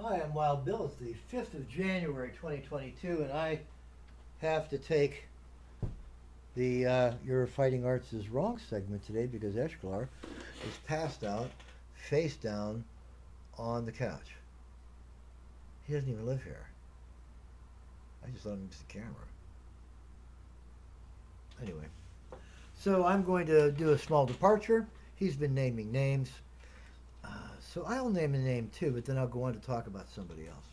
Hi, I'm Wild Bill. It's the 5th of January 2022, and I have to take the Your Fighting Arts is Wrong segment today because Eshkalar is passed out, face down, on the couch. He doesn't even live here. I just let him use the camera. Anyway, so I'm going to do a small departure. He's been naming names. So I'll name a name too, but then I'll go on to talk about somebody else.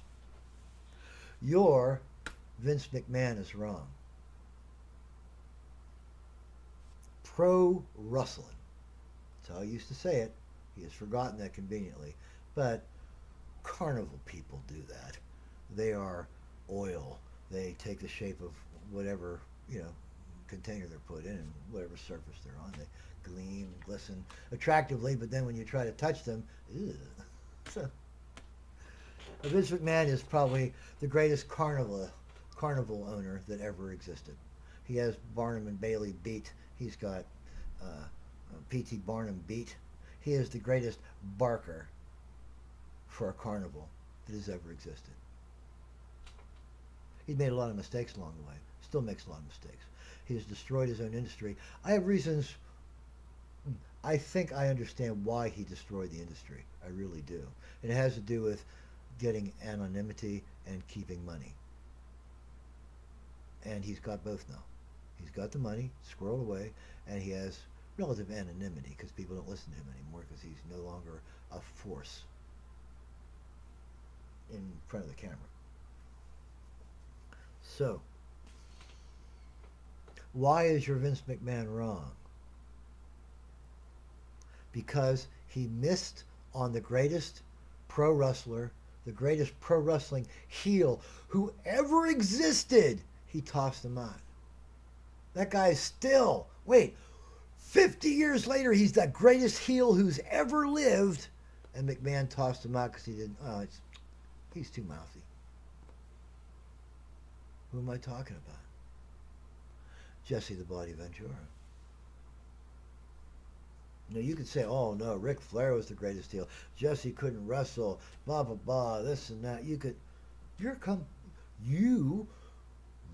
Your Vince McMahon is wrong. Pro-Wrussling. That's how I used to say it. He has forgotten that conveniently. But carnival people do that. They are oil. They take the shape of whatever, container they're put in and whatever surface they're on. They gleam, glisten attractively, but then when you try to touch them, ew. So, Vince McMahon is probably the greatest carnival owner that ever existed. He has Barnum and Bailey beat. He's got P.T. Barnum beat. He is the greatest barker for a carnival that has ever existed. He's made a lot of mistakes along the way. Still makes a lot of mistakes. He has destroyed his own industry. I have reasons. I think I understand why he destroyed the industry. I really do. And it has to do with getting anonymity and keeping money. And he's got both now. He's got the money squirreled away, and he has relative anonymity because people don't listen to him anymore because he's no longer a force in front of the camera. So, why is your Vince McMahon wrong? Because he missed on the greatest pro wrestler, the greatest pro wrestling heel who ever existed. He tossed him out. That guy is still, 50 years later, he's the greatest heel who's ever lived. And McMahon tossed him out because he didn't, he's too mouthy. Who am I talking about? Jesse the Body Ventura. Now you could say, oh no, Ric Flair was the greatest heel. Jesse couldn't wrestle, blah blah blah, this and that. You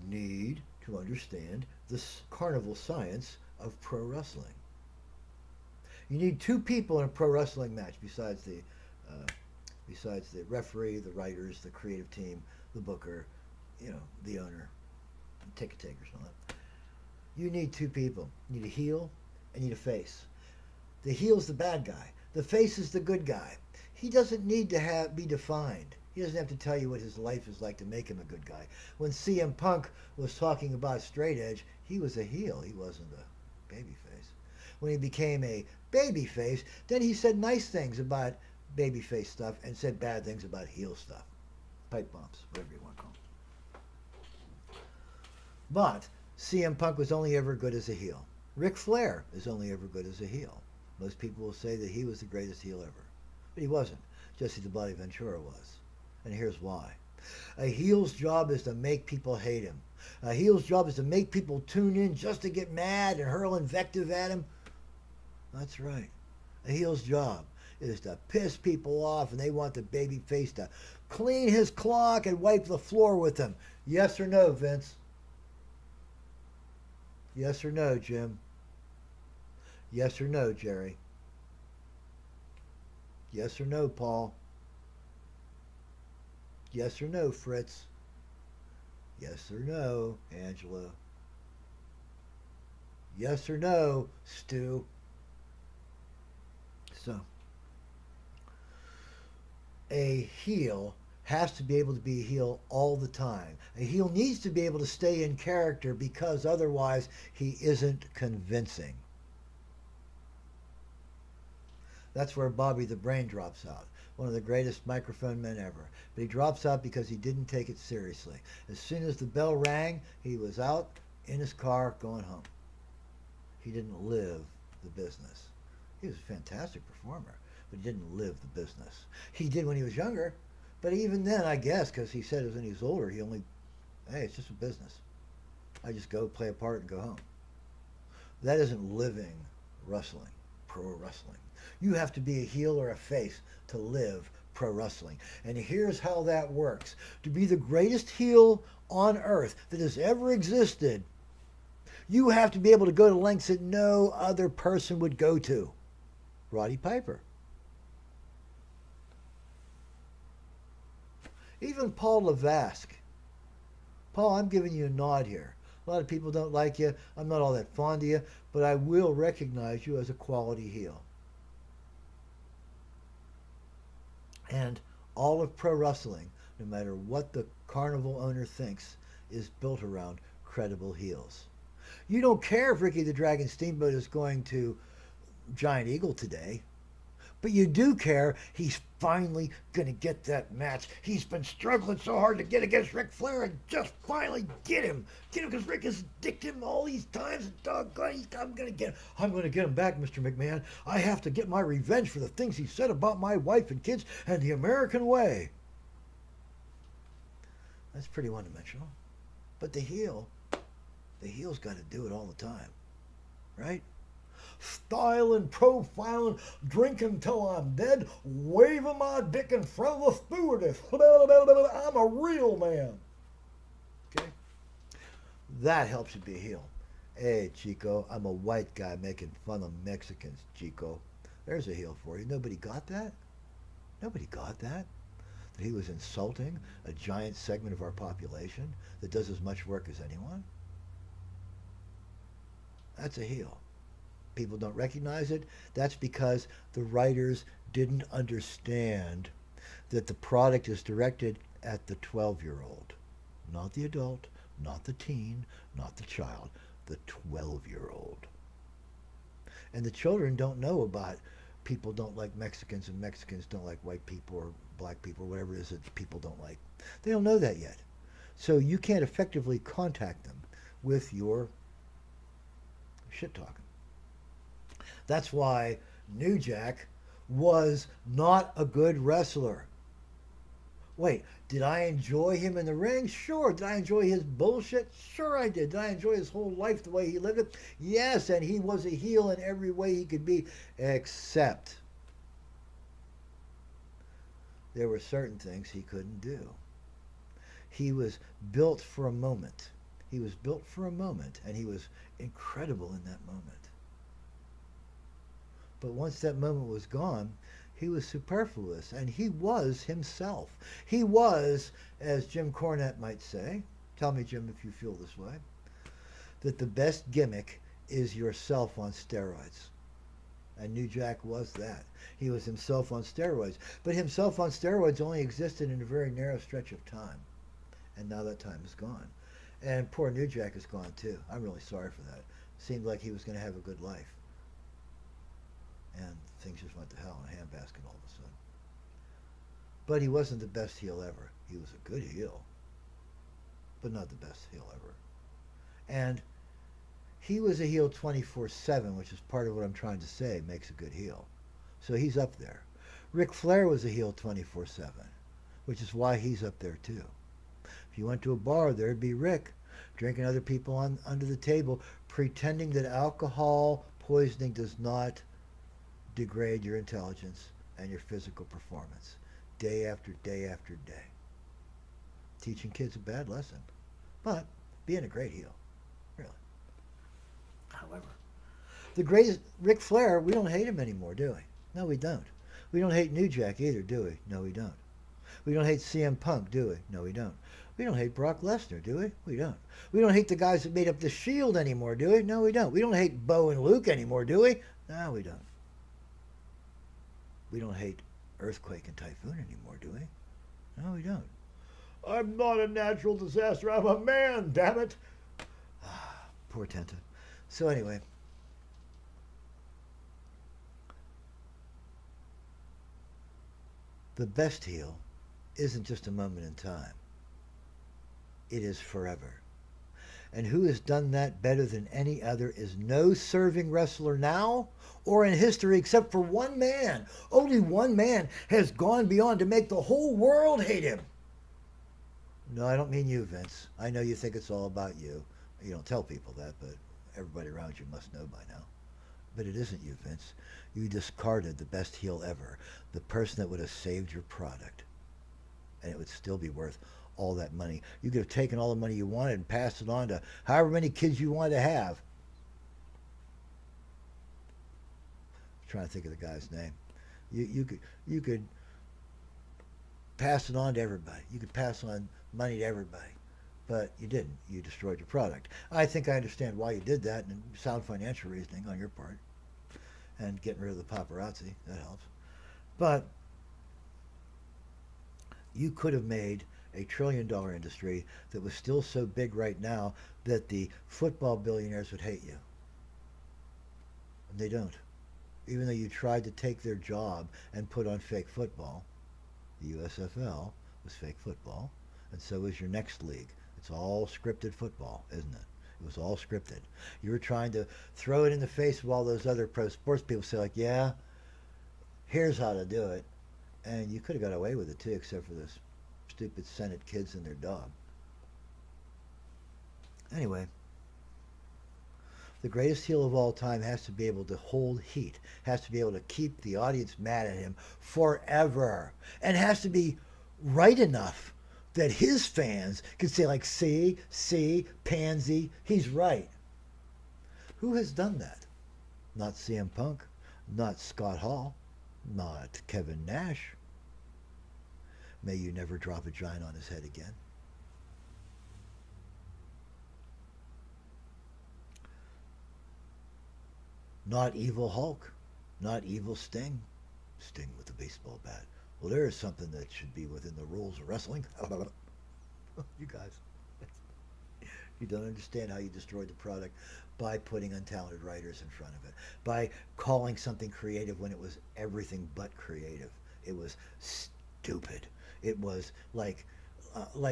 need to understand this carnival science of pro wrestling. You need two people in a pro wrestling match besides the referee, the writers, the creative team, the booker, the owner, ticket takers, and all that. You need two people. You need a heel and you need a face. The heel's the bad guy. The face is the good guy. He doesn't need to be defined. He doesn't have to tell you what his life is like to make him a good guy. When CM Punk was talking about straight edge, he was a heel. He wasn't a babyface. When he became a babyface, then he said nice things about babyface stuff and said bad things about heel stuff. Pipe bombs, whatever you want to call them. But CM Punk was only ever good as a heel. Ric Flair is only ever good as a heel. Most people will say that he was the greatest heel ever. But he wasn't. Jesse the Body Ventura was. And here's why. A heel's job is to make people hate him. A heel's job is to make people tune in just to get mad and hurl invective at him. That's right. A heel's job is to piss people off and they want the baby face to clean his clock and wipe the floor with him. Yes or no, Vince? Yes or no, Jim? Yes or no, Jerry? Yes or no, Paul? Yes or no, Fritz? Yes or no, Angela? Yes or no, Stu? So, a heel has to be able to be a heel all the time. A heel needs to be able to stay in character because otherwise he isn't convincing. That's where Bobby the Brain drops out. One of the greatest microphone men ever. But he drops out because he didn't take it seriously. As soon as the bell rang, he was out in his car going home. He didn't live the business. He was a fantastic performer, but he didn't live the business. He did when he was younger, but even then, I guess, because he said when he was older, it's just a business. I just go play a part and go home. That isn't living wrestling, pro wrestling. You have to be a heel or a face to live pro wrestling. And here's how that works. To be the greatest heel on earth that has ever existed, you have to be able to go to lengths that no other person would go to. Roddy Piper. Even Paul Levesque. Paul, I'm giving you a nod here. A lot of people don't like you. I'm not all that fond of you, but I will recognize you as a quality heel. And all of pro wrestling, no matter what the carnival owner thinks, is built around credible heels. You don't care if Ricky the Dragon Steamboat is going to Giant Eagle today, but you do care he's finally going to get that match. He's been struggling so hard to get against Ric Flair and just finally get him. Get him because Rick has dicked him all these times. And doggone, I'm going to get him. I'm going to get him back, Mr. McMahon. I have to get my revenge for the things he said about my wife and kids and the American way. That's pretty one-dimensional. But the heel's got to do it all the time, right? Styling, profiling, drinking till I'm dead, waving my dick in front of the stewardess. I'm a real man. Okay? That helps you be a heel. Hey, Chico, I'm a white guy making fun of Mexicans, Chico. There's a heel for you. Nobody got that? Nobody got that? That he was insulting a giant segment of our population that does as much work as anyone? That's a heel. People don't recognize it. That's because the writers didn't understand that the product is directed at the 12-year-old, not the adult, not the teen, not the child, the 12-year-old. And the children don't know about people don't like Mexicans and Mexicans don't like white people or black people or whatever it is that people don't like. They don't know that yet. So you can't effectively contact them with your shit talking. That's why New Jack was not a good wrestler. Wait, did I enjoy him in the ring? Sure. Did I enjoy his bullshit? Sure I did. Did I enjoy his whole life, the way he lived it? Yes, and he was a heel in every way he could be, except there were certain things he couldn't do. He was built for a moment. He was built for a moment, and he was incredible in that moment. But once that moment was gone, he was superfluous, and he was himself. He was, as Jim Cornette might say, tell me, Jim, if you feel this way, that the best gimmick is yourself on steroids. And New Jack was that. He was himself on steroids. But himself on steroids only existed in a very narrow stretch of time. And now that time is gone. And poor New Jack is gone, too. I'm really sorry for that. Seemed like he was going to have a good life. And things just went to hell in a handbasket all of a sudden. But he wasn't the best heel ever. He was a good heel, but not the best heel ever. And he was a heel 24/7, which is part of what I'm trying to say makes a good heel. So he's up there. Ric Flair was a heel 24/7, which is why he's up there too. If you went to a bar, there'd be Rick drinking other people under the table, pretending that alcohol poisoning does not degrade your intelligence and your physical performance day after day after day. Teaching kids a bad lesson, but being a great heel, really. However, the greatest Ric Flair, we don't hate him anymore, do we? No, we don't. We don't hate New Jack either, do we? No, we don't. We don't hate CM Punk, do we? No, we don't. We don't hate Brock Lesnar, do we? We don't. We don't hate the guys that made up the Shield anymore, do we? No, we don't. We don't hate Bo and Luke anymore, do we? No, we don't. We don't hate Earthquake and Typhoon anymore, do we? No, we don't. I'm not a natural disaster. I'm a man, damn it. Poor Tenta. So anyway, the best heel isn't just a moment in time. It is forever. And who has done that better than any other is no serving wrestler now or in history except for one man. Only one man has gone beyond to make the whole world hate him. No, I don't mean you, Vince. I know you think it's all about you. You don't tell people that, but everybody around you must know by now. But it isn't you, Vince. You discarded the best heel ever, the person that would have saved your product. And it would still be worth all that money. You could have taken all the money you wanted and passed it on to however many kids you wanted to have. I'm trying to think of the guy's name. You could pass it on to everybody. You could pass on money to everybody. But you didn't. You destroyed your product. I think I understand why you did that, and sound financial reasoning on your part. And getting rid of the paparazzi, that helps. But you could have made a $1 trillion industry that was still so big right now that the football billionaires would hate you. And they don't. Even though you tried to take their job and put on fake football, the USFL was fake football, and so is your next league. It's all scripted football, isn't it? It was all scripted. You were trying to throw it in the face of all those other pro sports people, say like, yeah, here's how to do it. And you could have got away with it too, except for those stupid Senate kids and their dog. Anyway, the greatest heel of all time has to be able to hold heat, has to be able to keep the audience mad at him forever, and has to be right enough that his fans can say like, see, pansy, he's right. Who has done that? Not CM Punk, not Scott Hall, not Kevin Nash. May you never drop a giant on his head again. Not evil Hulk, not evil Sting. Sting with a baseball bat. Well, there is something that should be within the rules of wrestling. You guys, you don't understand how you destroyed the product by putting untalented writers in front of it, by calling something creative when it was everything but creative. It was stupid. It was like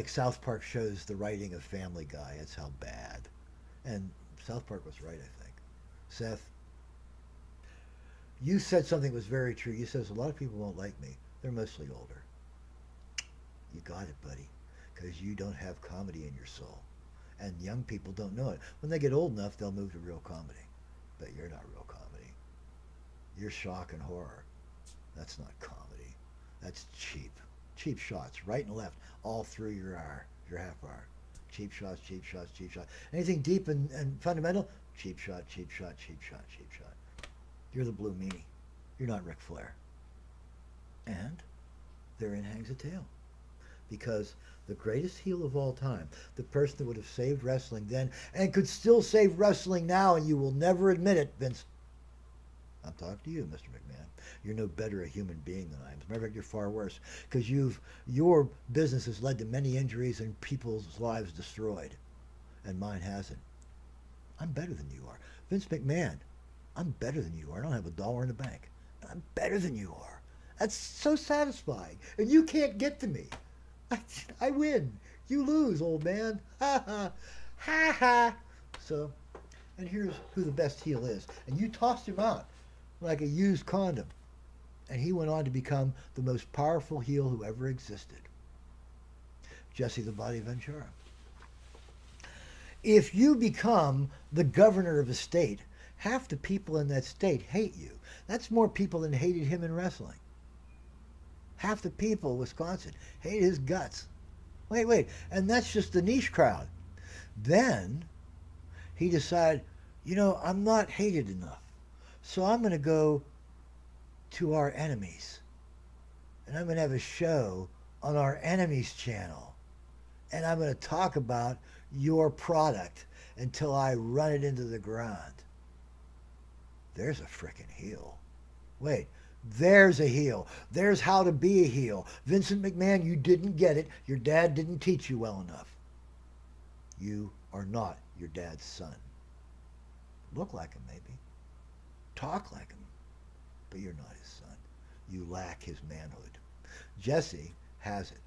South Park shows the writing of Family Guy. That's how bad. And South Park was right, I think. Seth, you said something that was very true. You said a lot of people won't like me. They're mostly older. You got it, buddy, because you don't have comedy in your soul. And young people don't know it. When they get old enough, they'll move to real comedy. But you're not real comedy. You're shock and horror. That's not comedy. That's cheap. Cheap shots, right and left, all through your hour, your half hour. Cheap shots, cheap shots, cheap shots. Anything deep and fundamental? Cheap shot, cheap shot, cheap shot, cheap shot. You're the blue meanie. You're not Ric Flair. And therein hangs a tale. Because the greatest heel of all time, the person that would have saved wrestling then and could still save wrestling now, and you will never admit it, Vince. I'm talking to you, Mr. McMahon. You're no better a human being than I am. As a matter of fact, you're far worse, because your business has led to many injuries and people's lives destroyed, and mine hasn't. I'm better than you are. Vince McMahon, I'm better than you are. I don't have $1 in the bank. I'm better than you are. That's so satisfying. And you can't get to me. I win. You lose, old man. Ha ha. Ha ha. So, and here's who the best heel is. And you tossed him out like a used condom. And he went on to become the most powerful heel who ever existed. Jesse the Body Ventura. If you become the governor of a state, half the people in that state hate you. That's more people than hated him in wrestling. Half the people in Wisconsin hate his guts. Wait. And that's just the niche crowd. Then he decided, I'm not hated enough. So I'm going to go to our enemies. And I'm going to have a show on our enemies channel. And I'm going to talk about your product until I run it into the ground. There's a frickin' heel. Wait, there's a heel. There's how to be a heel. Vincent McMahon, you didn't get it. Your dad didn't teach you well enough. You are not your dad's son. Look like him, maybe. Talk like him. But you're not his son. You lack his manhood. Jesse has it.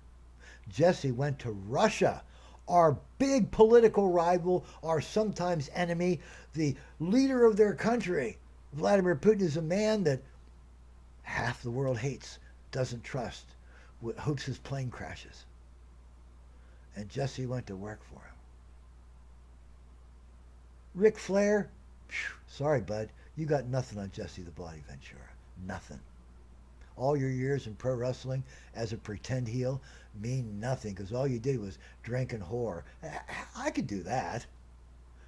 Jesse went to Russia, our big political rival, our sometimes enemy, the leader of their country. Vladimir Putin is a man that half the world hates, doesn't trust, hopes his plane crashes. And Jesse went to work for him. Ric Flair, Phew, sorry, bud. You got nothing on Jesse the Body Ventura. Nothing. All your years in pro wrestling as a pretend heel mean nothing because all you did was drink and whore. I could do that,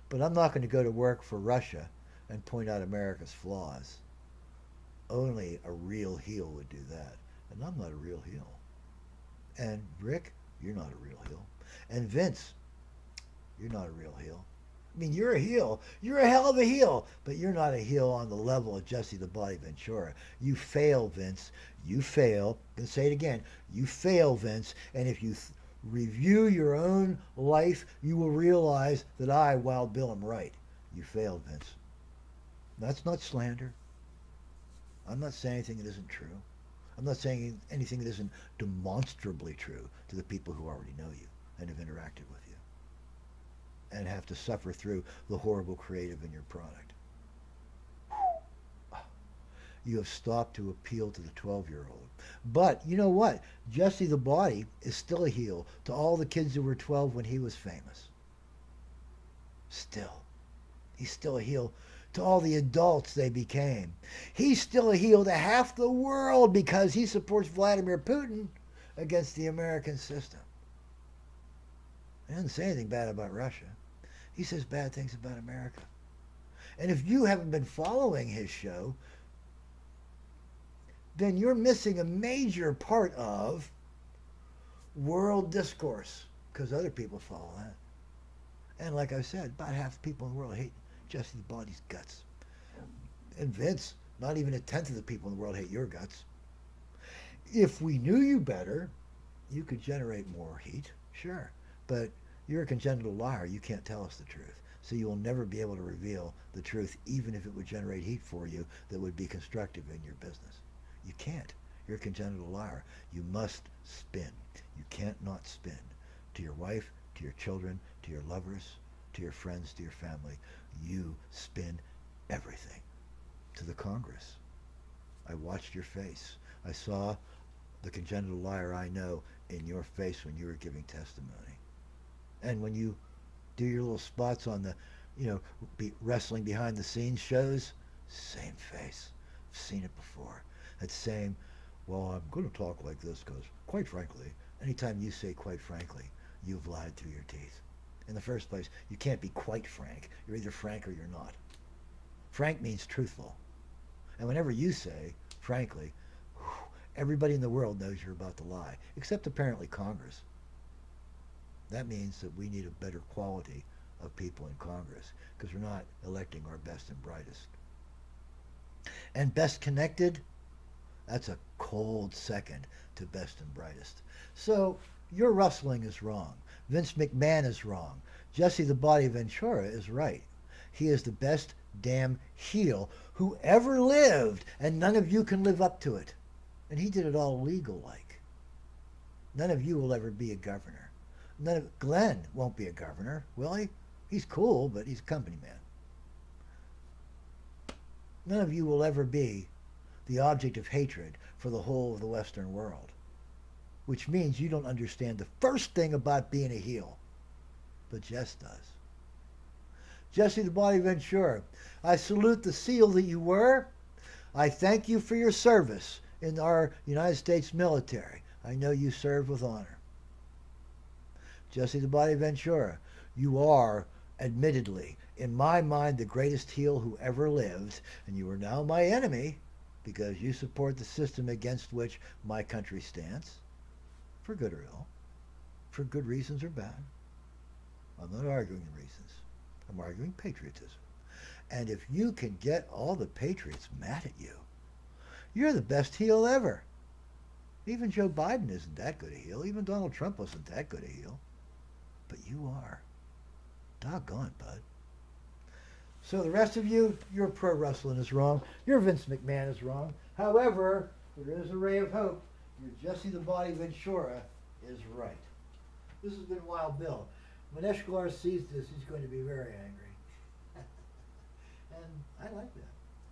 but I'm not going to go to work for Russia and point out America's flaws. Only a real heel would do that, and I'm not a real heel. And Rick, you're not a real heel. And Vince, you're not a real heel. I mean, you're a heel. You're a hell of a heel, but you're not a heel on the level of Jesse the Body Ventura. You fail, Vince. You fail. I'm going to say it again. You fail, Vince. And if you review your own life, you will realize that I, Wild Bill, am right. You failed, Vince. That's not slander. I'm not saying anything that isn't true. I'm not saying anything that isn't demonstrably true to the people who already know you and have interacted with you and have to suffer through the horrible creative in your product. You have stopped to appeal to the 12-year-old. But you know what? Jesse the Body is still a heel to all the kids who were 12 when he was famous. Still. He's still a heel to all the adults they became. He's still a heel to half the world because he supports Vladimir Putin against the American system. He doesn't say anything bad about Russia. He says bad things about America. And if you haven't been following his show, then you're missing a major part of world discourse because other people follow that. And like I said, about half the people in the world hate Jesse the Body's guts. And Vince, not even 1/10 of the people in the world hate your guts. If we knew you better, you could generate more heat, sure. But you're a congenital liar. You can't tell us the truth. So you will never be able to reveal the truth, even if it would generate heat for you that would be constructive in your business. You can't. You're a congenital liar. You must spin. You can't not spin. To your wife, to your children, to your lovers, to your friends, to your family. You spin everything. To the Congress. I watched your face. I saw the congenital liar I know in your face when you were giving testimony. And when you do your little spots on the, wrestling behind the scenes shows, same face. I've seen it before. That same, well, I'm going to talk like this because, quite frankly, anytime you say quite frankly, you've lied through your teeth. In the first place, you can't be quite frank. You're either frank or you're not. Frank means truthful. And whenever you say, frankly, everybody in the world knows you're about to lie, except apparently Congress. That means that we need a better quality of people in Congress because we're not electing our best and brightest. And best connected, that's a cold second to best and brightest. So your rustling is wrong. Vince McMahon is wrong. Jesse the Body Ventura is right. He is the best damn heel who ever lived, and none of you can live up to it. And he did it all legal-like. None of you will ever be a governor. Glenn won't be a governor, will he? He's cool, but he's a company man. None of you will ever be the object of hatred for the whole of the Western world, which means you don't understand the first thing about being a heel, but Jess does. Jesse the Body Ventura, I salute the SEAL that you were. I thank you for your service in our United States military. I know you served with honor. Jesse the Body Ventura, you are, admittedly, in my mind, the greatest heel who ever lived, and you are now my enemy because you support the system against which my country stands, for good or ill, for good reasons or bad. I'm not arguing the reasons. I'm arguing patriotism. And if you can get all the patriots mad at you, you're the best heel ever. Even Joe Biden isn't that good a heel. Even Donald Trump wasn't that good a heel. But you are. Doggone, bud. So the rest of you, your pro wrestling is wrong. Your Vince McMahon is wrong. However, there is a ray of hope. Your Jesse the Body Ventura is right. This has been Wild Bill. When Eshkalar sees this, he's going to be very angry. And I like that.